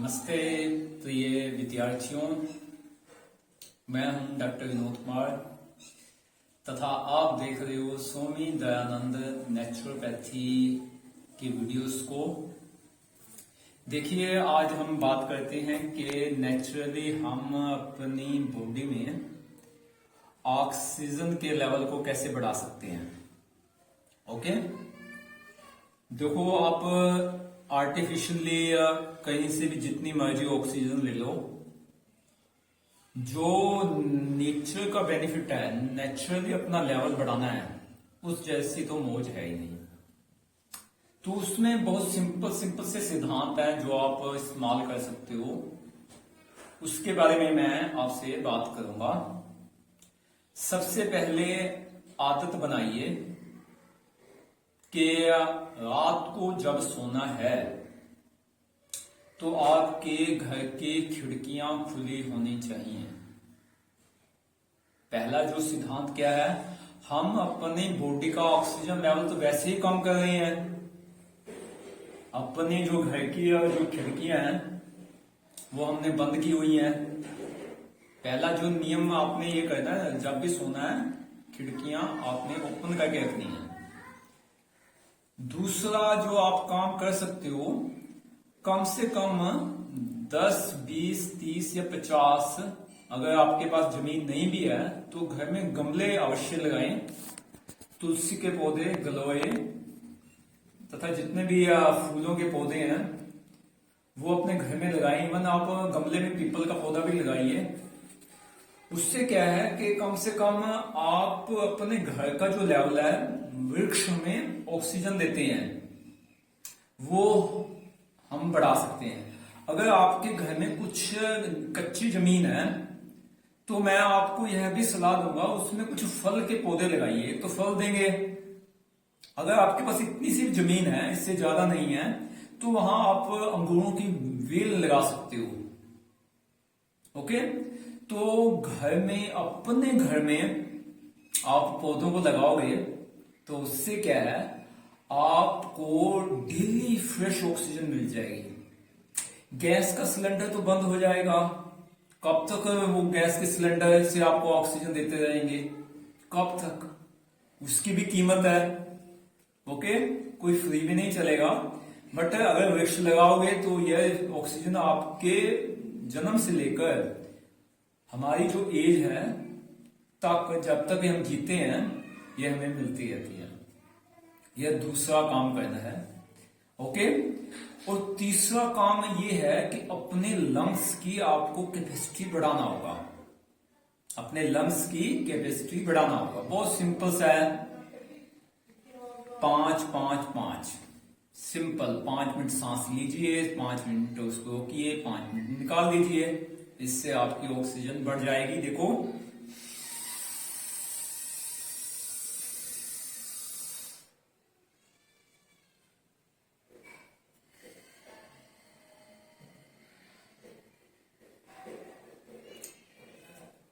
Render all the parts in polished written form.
नमस्ते प्रिय विद्यार्थियों, मैं हूं डॉक्टर विनोद कुमार तथा आप देख रहे हो स्वामी दयानंद नेचुरोपैथी की वीडियोस को। देखिए, आज हम बात करते हैं कि नेचुरली हम अपनी बॉडी में ऑक्सीजन के लेवल को कैसे बढ़ा सकते हैं। ओके, देखो, आप आर्टिफिशियली कहीं से भी जितनी मर्जी ऑक्सीजन ले लो, जो नेचर का बेनिफिट है, नेचुरली अपना लेवल बढ़ाना है, उस जैसी तो मौज है ही नहीं। तो उसमें बहुत सिंपल से सिद्धांत है जो आप इस्तेमाल कर सकते हो। उसके बारे में मैं आपसे बात करूंगा। सबसे पहले आदत बनाइए कि रात को जब सोना है तो आपके घर की खिड़कियां खुली होनी चाहिए। पहला जो सिद्धांत क्या है, हम अपनी बॉडी का ऑक्सीजन लेवल तो वैसे ही कम कर रहे हैं। अपनी जो घर की जो खिड़कियां हैं वो हमने बंद की हुई हैं। पहला जो नियम आपने ये करना है, जब भी सोना है खिड़कियां आपने ओपन करके रखनी है। दूसरा जो आप काम कर सकते हो, कम से कम 10, 20, 30 या 50, अगर आपके पास जमीन नहीं भी है तो घर में गमले अवश्य लगाएं। तुलसी के पौधे, गलोए तथा जितने भी फूलों के पौधे हैं वो अपने घर में लगाएं। इवन आप गमले में पीपल का पौधा भी लगाइए। उससे क्या है कि कम से कम आप अपने घर का जो लेवल है, वृक्ष में ऑक्सीजन देते हैं, वो हम बढ़ा सकते हैं। अगर आपके घर में कुछ कच्ची जमीन है तो मैं आपको यह भी सलाह दूंगा, उसमें कुछ फल के पौधे लगाइए तो फल देंगे। अगर आपके पास इतनी सी जमीन है, इससे ज्यादा नहीं है, तो वहां आप अंगूरों की वेल लगा सकते हो। ओके, तो घर में, अपने घर में आप पौधों को लगाओगे तो उससे क्या है, आपको डेली फ्रेश ऑक्सीजन मिल जाएगी। गैस का सिलेंडर तो बंद हो जाएगा। कब तक वो गैस के सिलेंडर से आपको ऑक्सीजन देते रहेंगे? कब तक? उसकी भी कीमत है। ओके, कोई फ्री भी नहीं चलेगा। बट अगर वृक्ष लगाओगे तो यह ऑक्सीजन आपके जन्म से लेकर हमारी जो एज है तक, जब तक हम जीते हैं, यह हमें मिलती रहती है। यह दूसरा काम करना है। ओके, और तीसरा काम यह है कि अपने लंग्स की आपको कैपेसिटी बढ़ाना होगा। अपने लंग्स की कैपेसिटी बढ़ाना होगा। बहुत सिंपल सा है, 5-5-5। सिंपल, 5 मिनट सांस लीजिए, 5 मिनट उसको रोकिए, 5 मिनट निकाल दीजिए। इससे आपकी ऑक्सीजन बढ़ जाएगी। देखो,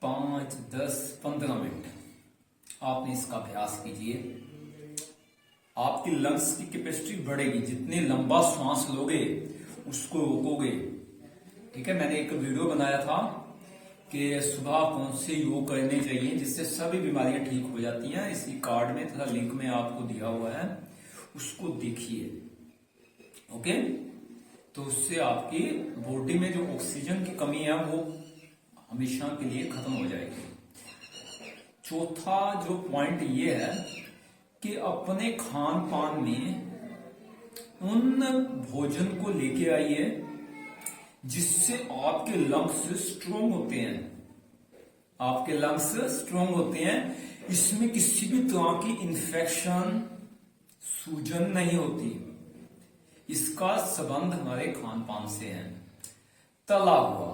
पांच, 10, 15 मिनट आपने इसका अभ्यास कीजिए। आपकी लंग्स की कैपेसिटी बढ़ेगी। जितने लंबा सांस लोगे उसको रोकोगे। ठीक है, मैंने एक वीडियो बनाया था कि सुबह कौन से योग करने चाहिए जिससे सभी बीमारियां ठीक हो जाती हैं। इसी कार्ड में तथा लिंक में आपको दिया हुआ है, उसको देखिए। ओके, तो उससे आपकी बॉडी में जो ऑक्सीजन की कमी है वो हमेशा के लिए खत्म हो जाएगी। चौथा जो पॉइंट ये है कि अपने खान पान में उन भोजन को लेके आइए जिससे आपके लंग्स स्ट्रोंग होते हैं। आपके लंग्स स्ट्रोंग होते हैं, इसमें किसी भी तरह की इंफेक्शन, सूजन नहीं होती। इसका संबंध हमारे खान पान से है। तला हुआ,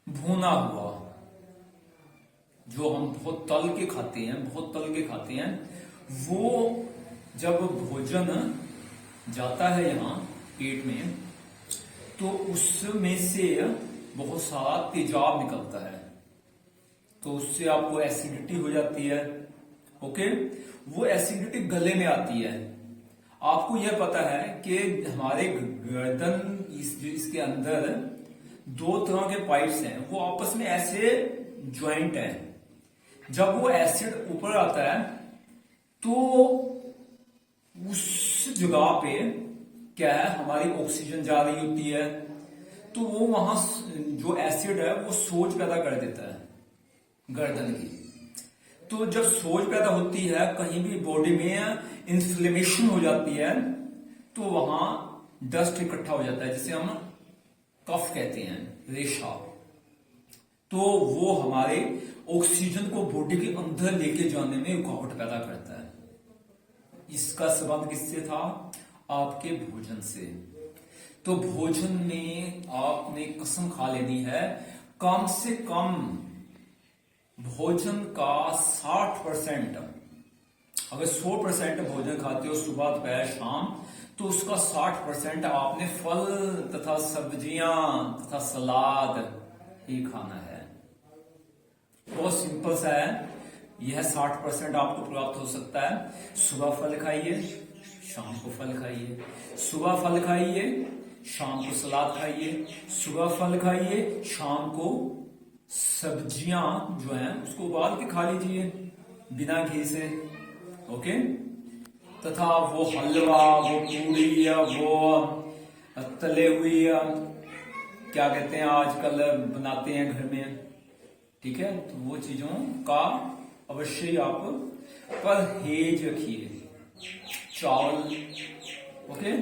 भुना हुआ, जो हम बहुत तल के खाते हैं, वो जब भोजन जाता है यहाँ पेट में तो उसमें से बहुत सारा तेजाब निकलता है, तो उससे आपको एसिडिटी हो जाती है। ओके, वो एसिडिटी गले में आती है। आपको यह पता है कि हमारे गर्दन इसके अंदर दो तरह के पाइप्स हैं, वो आपस में ऐसे ज्वाइंट हैं। जब वो एसिड ऊपर आता है तो उस जगह पे क्या है, हमारी ऑक्सीजन जा रही होती है, तो वो वहां जो एसिड है वो सोज पैदा कर देता है गर्दन की। तो जब सोज पैदा होती है, कहीं भी बॉडी में इन्फ्लेमेशन हो जाती है, तो वहां डस्ट इकट्ठा हो जाता है, जिसे हम कफ कहते हैं, रेशा। तो वो हमारे ऑक्सीजन को बॉडी के अंदर लेके जाने में रुकावट पैदा करता है। इसका संबंध किससे था? आपके भोजन से। तो भोजन में आपने कसम खा लेनी है, कम से कम भोजन का 60%, अगर 100% भोजन खाते हो सुबह दोपहर शाम, तो उसका 60% आपने फल तथा सब्जियां तथा सलाद ही खाना है। बहुत सिंपल सा है, यह 60% आपको प्राप्त हो सकता है। सुबह फल खाइए, शाम को फल खाइए, सुबह फल खाइए, शाम को सलाद खाइए, सुबह फल खाइए, शाम को सब्जियां जो हैं उसको उबाल के खा लीजिए बिना घी से। ओके, तथा वो हलवा, वो पूड़ी या वो तले हुई या क्या कहते हैं आजकल बनाते हैं घर में, ठीक है, तो वो चीजों का अवश्य ही आप परहेज रखिए। चावल, ओके,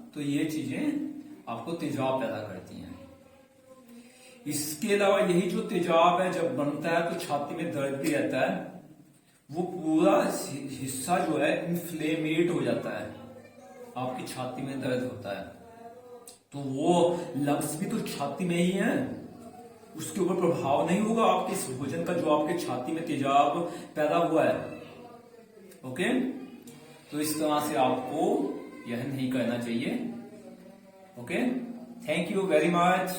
तो ये चीजें आपको तेजाब पैदा करती हैं। इसके अलावा यही जो तेजाब है जब बनता है तो छाती में दर्द भी रहता है, वो पूरा हिस्सा जो है इन्फ्लेमेट हो जाता है, आपकी छाती में दर्द होता है, तो वो लंग्स भी तो छाती में ही है, उसके ऊपर प्रभाव नहीं होगा आपके इस भोजन का जो आपके छाती में तेजाब पैदा हुआ है। ओके, तो इस तरह से आपको यह नहीं करना चाहिए। Okay, thank you very much.